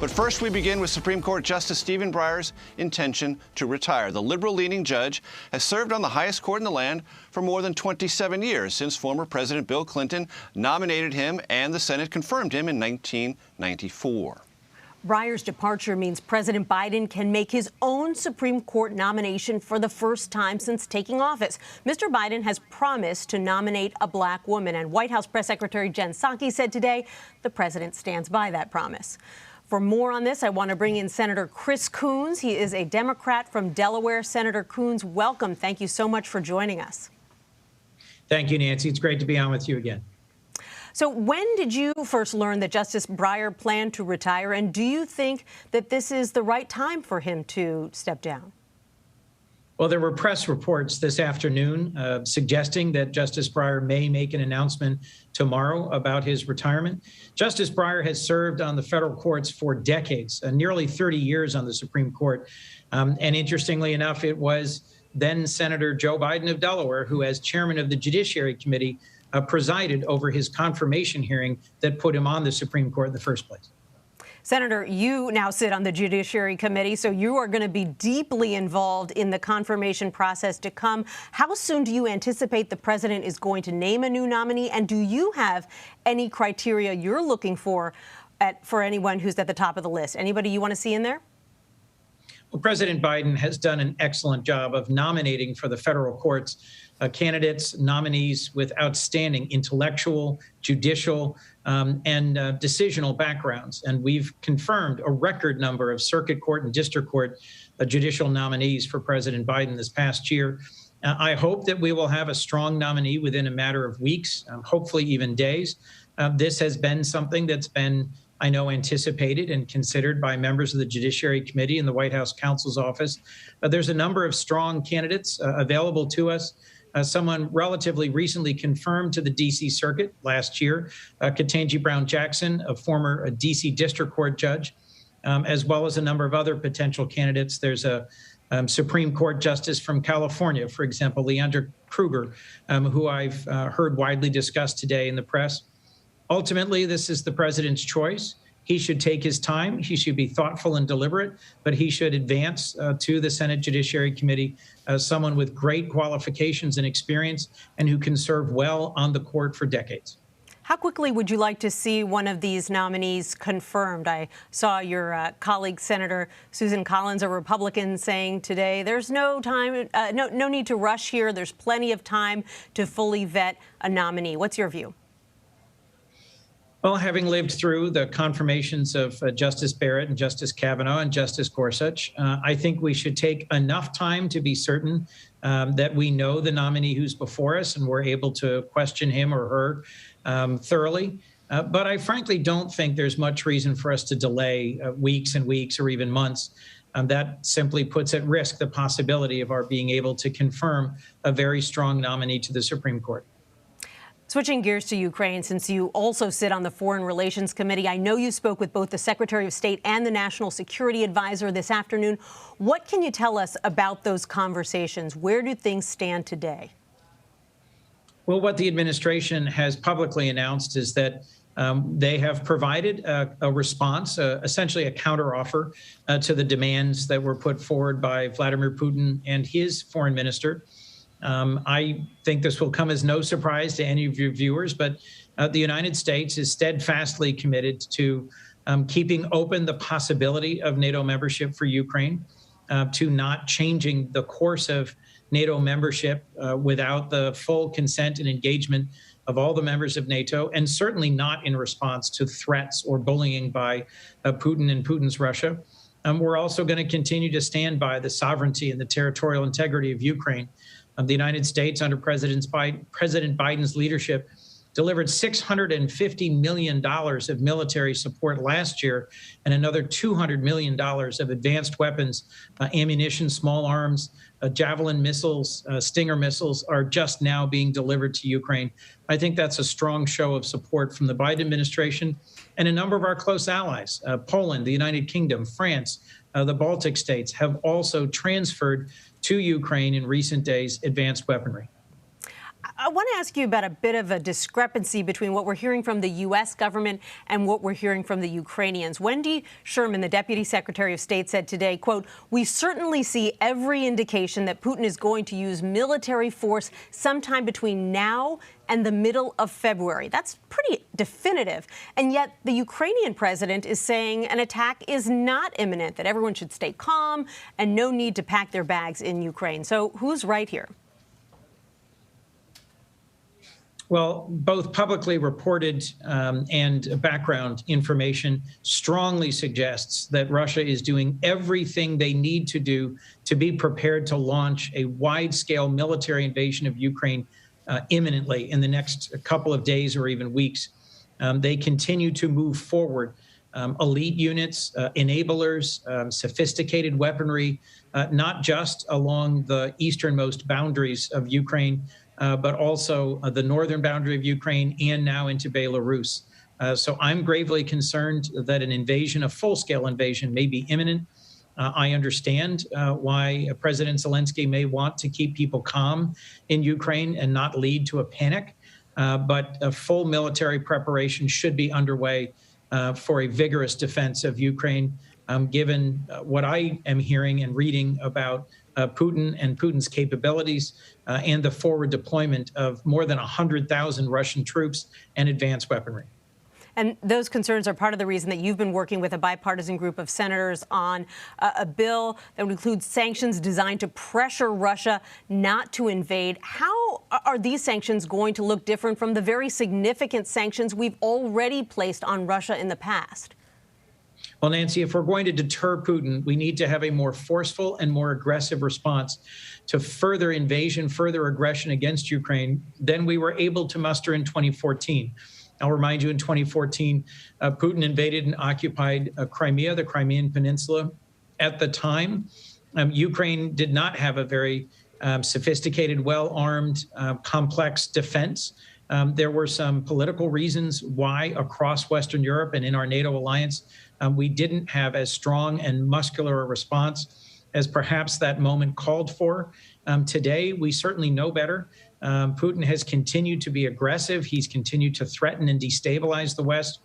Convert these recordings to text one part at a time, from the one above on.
But first, we begin with Supreme Court Justice Stephen Breyer's intention to retire. The liberal-leaning judge has served on the highest court in the land for more than 27 years, since former President Bill Clinton nominated him and the Senate confirmed him in 1994. Breyer's departure means President Biden can make his own Supreme Court nomination for the first time since taking office. Mr. Biden has promised to nominate a black woman, and White House Press Secretary Jen Psaki said today the president stands by that promise. For more on this, I want to bring in Senator Chris Coons. He is a Democrat from Delaware. Senator Coons, welcome. Thank you so much for joining us. Thank you, Nancy. It's great to be on with you again. So when did you first learn that Justice Breyer planned to retire, and do you think that this is the right time for him to step down? Well, there were press reports this afternoon suggesting that Justice Breyer may make an announcement tomorrow about his retirement. Justice Breyer has served on the federal courts for decades, nearly 30 years on the Supreme Court. And interestingly enough, it was then Senator Joe Biden of Delaware, who as chairman of the Judiciary Committee, presided over his confirmation hearing that put him on the Supreme Court in the first place. Senator, you now sit on the Judiciary Committee, so you are going to be deeply involved in the confirmation process to come. How soon do you anticipate the president is going to name a new nominee? And do you have any criteria you're looking for anyone who's at the top of the list? Anybody you want to see in there? Well, President Biden has done an excellent job of nominating for the federal courts candidates, nominees with outstanding intellectual, judicial, and decisional backgrounds. And we've confirmed a record number of circuit court and district court judicial nominees for President Biden this past year. I hope that we will have a strong nominee within a matter of weeks, hopefully even days. This has been something that's been, I know, anticipated and considered by members of the Judiciary Committee and the White House counsel's office. There's a number of strong candidates available to us. Someone relatively recently confirmed to the D.C. Circuit last year, Ketanji Brown Jackson, a former D.C. District Court judge, as well as a number of other potential candidates. There's a Supreme Court justice from California, for example, Leandra Kruger, who I've heard widely discussed today in the press. Ultimately, this is the president's choice. He should take his time. He should be thoughtful and deliberate, but he should advance to the Senate Judiciary Committee someone with great qualifications and experience and who can serve well on the court for decades. How quickly would you like to see one of these nominees confirmed? I saw your colleague, Senator Susan Collins, a Republican, saying today there's no time, no need to rush here. There's plenty of time to fully vet a nominee. What's your view? Well, having lived through the confirmations of Justice Barrett and Justice Kavanaugh and Justice Gorsuch, I think we should take enough time to be certain that we know the nominee who's before us and we're able to question him or her thoroughly. But I frankly don't think there's much reason for us to delay weeks and weeks or even months. That simply puts at risk the possibility of our being able to confirm a very strong nominee to the Supreme Court. Switching gears to Ukraine, since you also sit on the Foreign Relations Committee, I know you spoke with both the Secretary of State and the National Security Advisor this afternoon. What can you tell us about those conversations? Where do things stand today? Well, what the administration has publicly announced is that they have provided a response, essentially a counteroffer to the demands that were put forward by Vladimir Putin and his foreign minister. I think this will come as no surprise to any of your viewers, but the United States is steadfastly committed to keeping open the possibility of NATO membership for Ukraine, to not changing the course of NATO membership without the full consent and engagement of all the members of NATO, and certainly not in response to threats or bullying by Putin and Putin's Russia. We're also going to continue to stand by the sovereignty and the territorial integrity of Ukraine. The United States, under President Biden's leadership, delivered $650 million of military support last year and another $200 million of advanced weapons, ammunition, small arms, Javelin missiles, Stinger missiles are just now being delivered to Ukraine. I think that's a strong show of support from the Biden administration and a number of our close allies. Poland, the United Kingdom, France, the Baltic states have also transferred to Ukraine in recent days advanced weaponry. I want to ask you about a bit of a discrepancy between what we're hearing from the U.S. government and what we're hearing from the Ukrainians. Wendy Sherman, the Deputy Secretary of State, said today, quote, "We certainly see every indication that Putin is going to use military force sometime between now and the middle of February." That's pretty definitive. And yet the Ukrainian president is saying an attack is not imminent, that everyone should stay calm and no need to pack their bags in Ukraine. So who's right here? Well, both publicly reported and background information strongly suggests that Russia is doing everything they need to do to be prepared to launch a wide-scale military invasion of Ukraine imminently in the next couple of days or even weeks. They continue to move forward. Elite units, enablers, sophisticated weaponry, not just along the easternmost boundaries of Ukraine, but also the northern boundary of Ukraine and now into Belarus. So I'm gravely concerned that an invasion, a full-scale invasion, may be imminent. I understand why President Zelensky may want to keep people calm in Ukraine and not lead to a panic, but a full military preparation should be underway for a vigorous defense of Ukraine, given what I am hearing and reading about Putin and Putin's capabilities and the forward deployment of more than 100,000 Russian troops and advanced weaponry. And those concerns are part of the reason that you've been working with a bipartisan group of senators on a bill that would include sanctions designed to pressure Russia not to invade. How are these sanctions going to look different from the very significant sanctions we've already placed on Russia in the past? Well, Nancy, if we're going to deter Putin, we need to have a more forceful and more aggressive response to further invasion, further aggression against Ukraine than we were able to muster in 2014. I'll remind you, in 2014, Putin invaded and occupied Crimea, the Crimean Peninsula. At the time, Ukraine did not have a very sophisticated, well-armed, complex defense. There were some political reasons why across Western Europe and in our NATO alliance, we didn't have as strong and muscular a response as perhaps that moment called for. Today, we certainly know better. Putin has continued to be aggressive. He's continued to threaten and destabilize the West,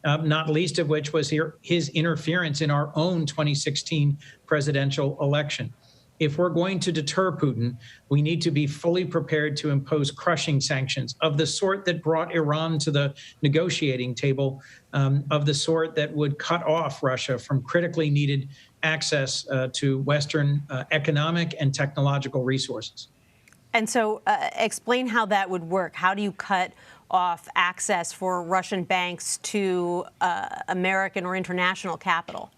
not least of which was his interference in our own 2016 presidential election. If we're going to deter Putin, we need to be fully prepared to impose crushing sanctions of the sort that brought Iran to the negotiating table, of the sort that would cut off Russia from critically needed access to Western economic and technological resources. And so explain how that would work. How do you cut off access for Russian banks to American or international capital?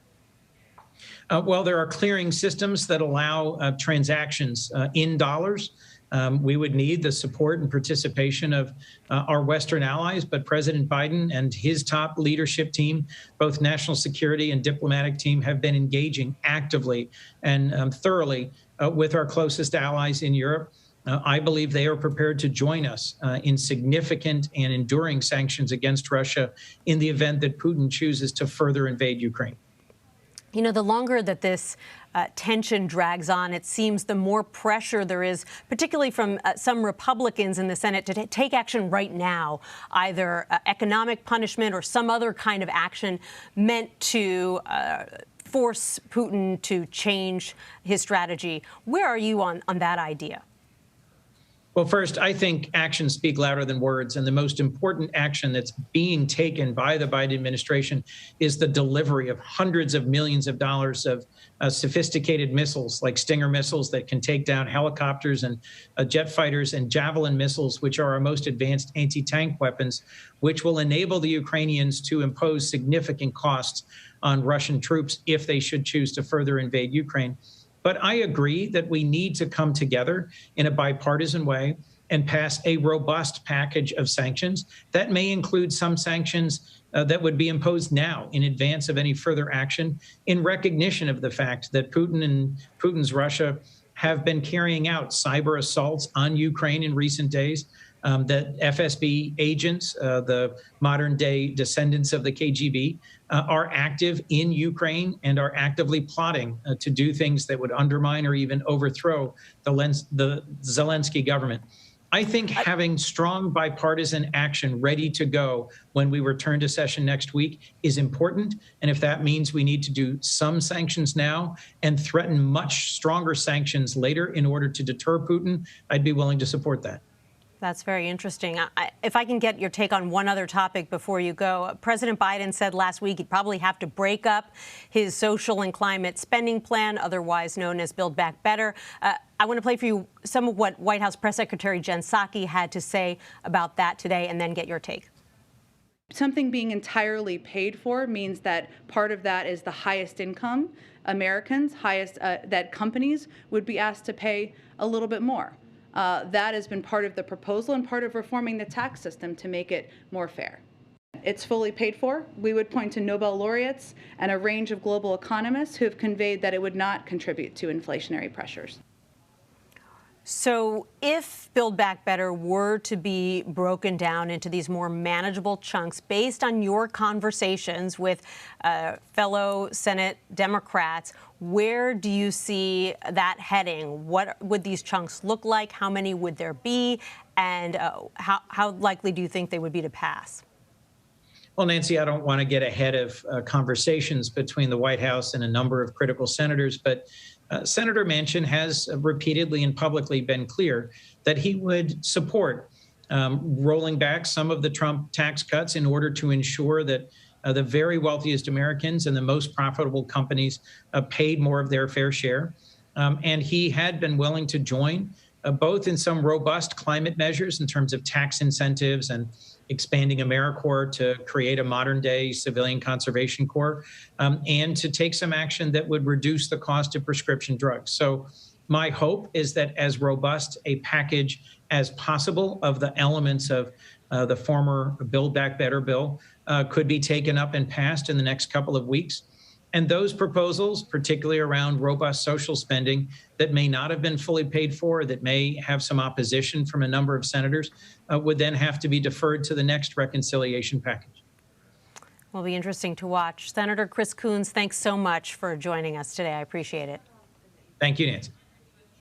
Well, there are clearing systems that allow transactions in dollars. We would need the support and participation of our Western allies, but President Biden and his top leadership team, both national security and diplomatic team, have been engaging actively and thoroughly with our closest allies in Europe. I believe they are prepared to join us in significant and enduring sanctions against Russia in the event that Putin chooses to further invade Ukraine. You know, the longer that this tension drags on, it seems the more pressure there is, particularly from some Republicans in the Senate, to take action right now, either economic punishment or some other kind of action meant to force Putin to change his strategy. Where are you on that idea? Well, first, I think actions speak louder than words. And the most important action that's being taken by the Biden administration is the delivery of hundreds of millions of dollars of sophisticated missiles like Stinger missiles that can take down helicopters and jet fighters, and Javelin missiles, which are our most advanced anti-tank weapons, which will enable the Ukrainians to impose significant costs on Russian troops if they should choose to further invade Ukraine. But I agree that we need to come together in a bipartisan way and pass a robust package of sanctions. That may include some sanctions that would be imposed now in advance of any further action, in recognition of the fact that Putin and Putin's Russia have been carrying out cyber assaults on Ukraine in recent days, that FSB agents, the modern day descendants of the KGB, are active in Ukraine and are actively plotting to do things that would undermine or even overthrow the Zelensky government. I think having strong bipartisan action ready to go when we return to session next week is important. And if that means we need to do some sanctions now and threaten much stronger sanctions later in order to deter Putin, I'd be willing to support that. That's very interesting. If I can get your take on one other topic before you go. President Biden said last week he'd probably have to break up his social and climate spending plan, otherwise known as Build Back Better. I want to play for you some of what White House Press Secretary Jen Psaki had to say about that today, and then get your take. Something being entirely paid for means that part of that is the highest income Americans, that companies would be asked to pay a little bit more. That has been part of the proposal and part of reforming the tax system to make it more fair. It's fully paid for. We would point to Nobel laureates and a range of global economists who have conveyed that it would not contribute to inflationary pressures. So if Build Back Better were to be broken down into these more manageable chunks, based on your conversations with fellow Senate Democrats, where do you see that heading? What would these chunks look like? How many would there be? And how likely do you think they would be to pass? Well, Nancy, I don't want to get ahead of conversations between the White House and a number of critical senators, but Senator Manchin has repeatedly and publicly been clear that he would support rolling back some of the Trump tax cuts in order to ensure that the very wealthiest Americans and the most profitable companies paid more of their fair share. And he had been willing to join both in some robust climate measures in terms of tax incentives and expanding AmeriCorps to create a modern-day civilian conservation corps, and to take some action that would reduce the cost of prescription drugs. So my hope is that as robust a package as possible of the elements of the former Build Back Better bill could be taken up and passed in the next couple of weeks. And those proposals, particularly around robust social spending that may not have been fully paid for, that may have some opposition from a number of senators, would then have to be deferred to the next reconciliation package. Will be interesting to watch. Senator Chris Coons, thanks so much for joining us today. I appreciate it. Thank you, Nancy.